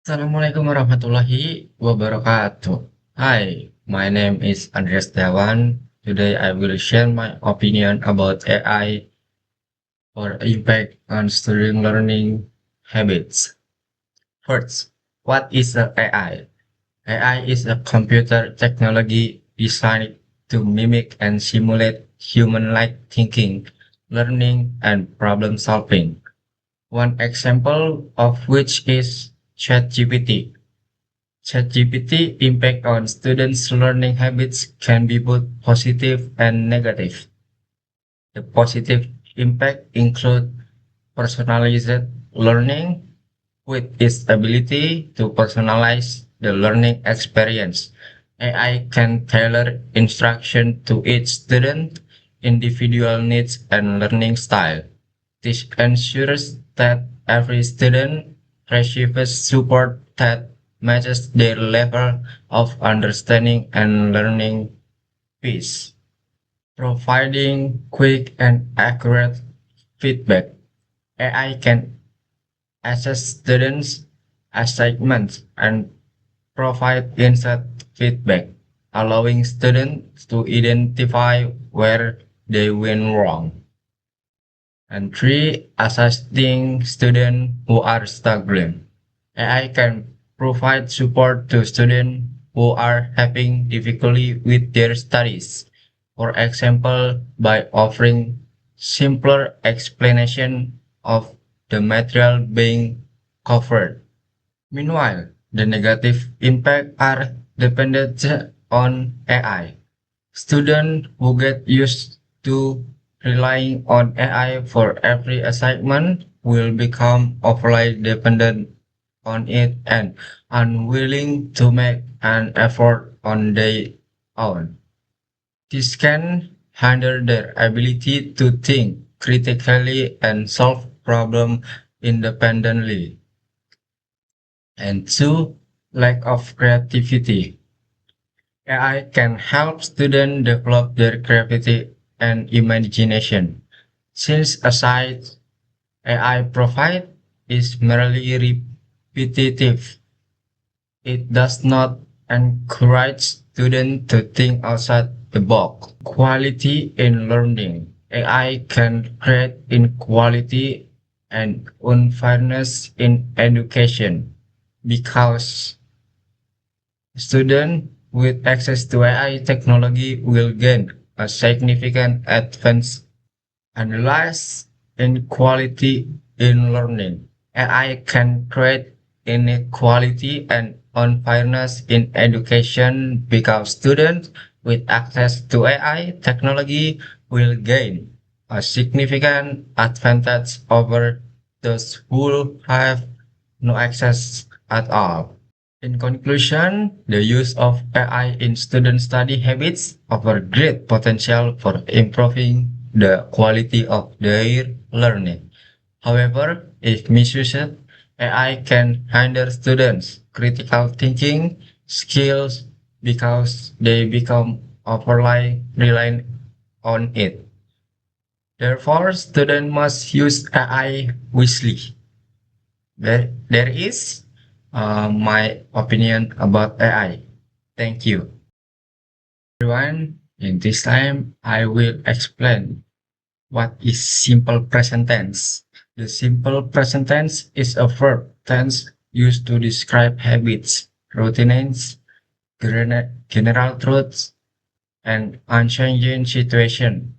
Assalamualaikum warahmatullahi wabarakatuh. Hi, my name is Andreas Dewan. Today I will share my opinion about AI for impact on student learning habits. First, what is a AI? AI is a computer technology designed to mimic and simulate human-like thinking, learning, and problem solving. One example of which is ChatGPT. ChatGPT impact on students' learning habits can be both positive and negative. The positive impact include personalized learning with its ability to personalize the learning experience. AI can tailor instruction to each student, individual needs and learning style. This ensures that every student receives support that matches their level of understanding and learning pace, providing quick and accurate feedback. AI can assess students' assignments and provide instant feedback, allowing students to identify where they went wrong. And three, assisting students who are struggling. AI can provide support to students who are having difficulty with their studies. For example, by offering simpler explanation of the material being covered. Meanwhile, the negative impact are dependent on AI. Students who get used to relying on AI for every assignment will become overly dependent on it and unwilling to make an effort on their own. This can hinder their ability to think critically and solve problems independently. And two, lack of creativity. AI can help students develop their creativity and imagination. Since aside AI provide is merely repetitive, it does not encourage students to think outside the box. Quality in learning. AI can create inequality and unfairness in education because students with access to AI technology will gain a significant advance. And last, inequality in learning. AI can create inequality and unfairness in education because students with access to AI technology will gain a significant advantage over those who have no access at all. In conclusion, the use of AI in student study habits offer great potential for improving the quality of their learning. However, if misused, AI can hinder students' critical thinking skills because they become overly reliant on it. Therefore, students must use AI wisely. There is my opinion about AI. Thank you. Everyone, in this time, I will explain what is simple present tense. The simple present tense is a verb tense used to describe habits, routines, general truths, and unchanging situation.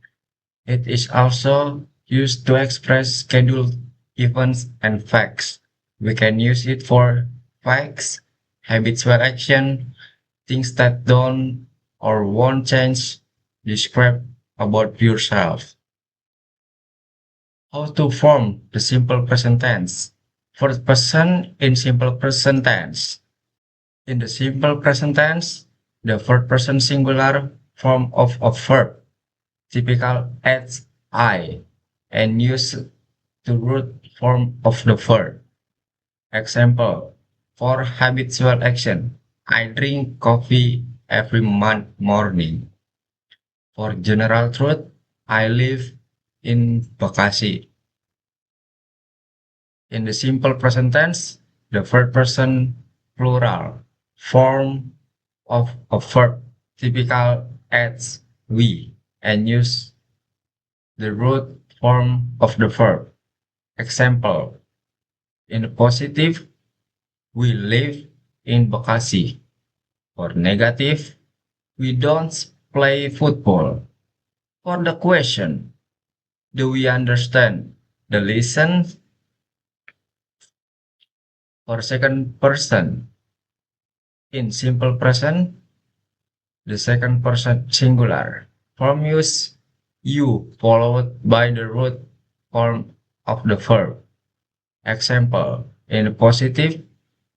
It is also used to express scheduled events and facts. We can use it for facts, habitual action, things that don't or won't change, describe about yourself. How to form the simple present tense? First person in simple present tense. In the simple present tense, the third person singular form of a verb, typical as I, and used to root form of the verb. Example, for habitual action, I drink coffee every month morning. For general truth, I live in Bekasi. In the simple present tense, the third person plural form of a verb, typical as we, and use the root form of the verb. Example, in the positive, we live in Bekasi. For negative, we don't play football. For the question, do we understand the lesson? For second person, in simple present, the second person singular form use you followed by the root form of the verb. Example, in the positive,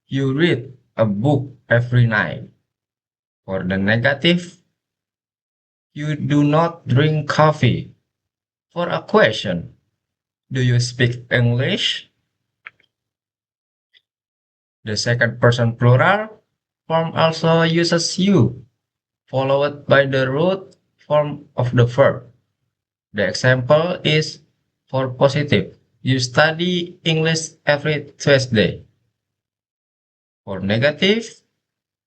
you read a book every night. For the negative, you do not drink coffee. For a question, do you speak English? The second person plural form also uses you, followed by the root form of the verb. The example is for positive. You study English every Tuesday. For negative,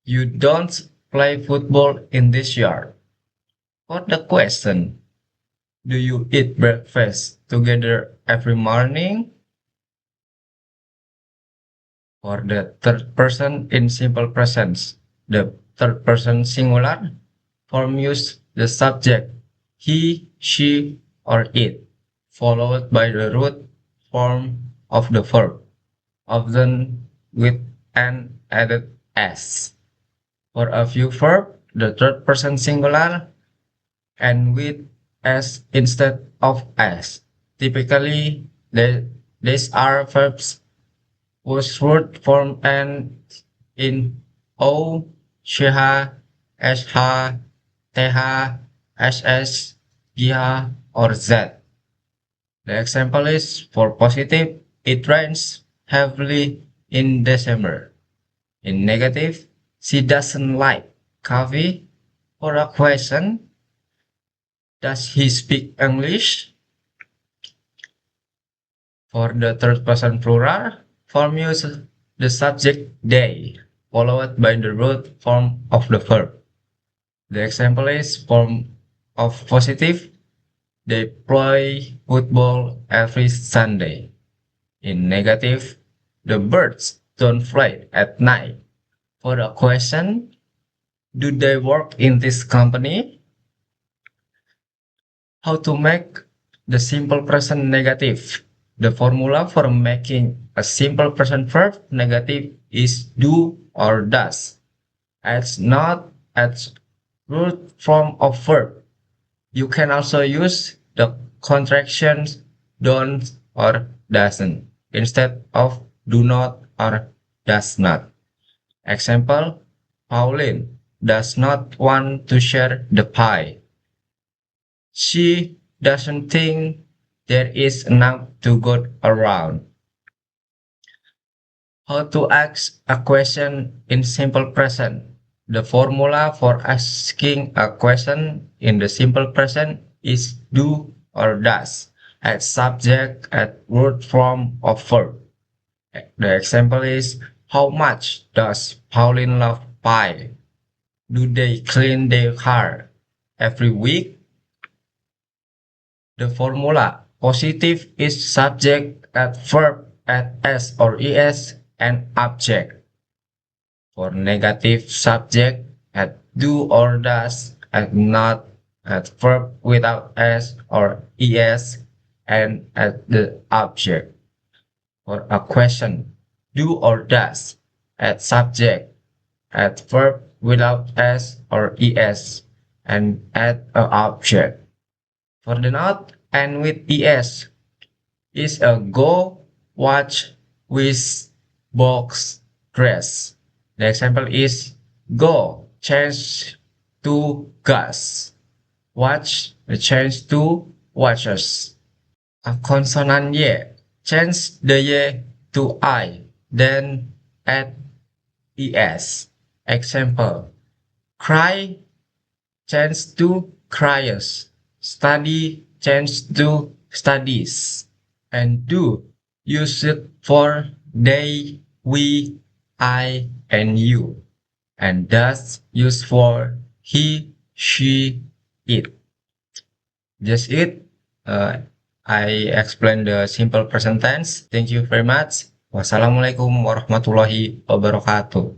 you don't play football in this yard. For the question, do you eat breakfast together every morning? For the third person in simple presence, the third person singular form use the subject he, she, or it, followed by the root form of the verb, often with an added s. For a few verbs, the third person singular and with s instead of s. Typically, these are verbs whose root form ends in o, sh, sh, th, ss, gh, or z. The example is for positive, it rains heavily in December. In negative, she doesn't like coffee. For a question, does he speak English? For the third person plural, form use the subject they, followed by the root form of the verb. The example is form of positive, they play football every Sunday. In negative, the birds don't fly at night. For a question, do they work in this company? How to make the simple present negative? The formula for making a simple present verb negative is do or does. As not as root form of verb. You can also use the contractions don't or doesn't instead of do not or does not. Example, Pauline does not want to share the pie. She doesn't think there is enough to go around. How to ask a question in simple present. The formula for asking a question in the simple present is do or does as subject at word form of verb. The example is how much does Pauline love pie? Do they clean their car every week? The formula positive is subject at verb at s or es and object. For negative subject at do or does at not at verb without s or es and at the object. For a question, do or does at subject at verb without s or es and at a object. For the not and with es is a go, watch, with, box, dress. The example is go, change to gas. Watch, change to watches. A consonant y, change the y to I, then add es. Example, cry, change to cries. Study, change to studies. And do, use it for they, we, I, and you. And that's used for he, she, it. Just it. Uh, I explained the simple present tense. Thank you very much. Wassalamualaikum warahmatullahi wabarakatuh.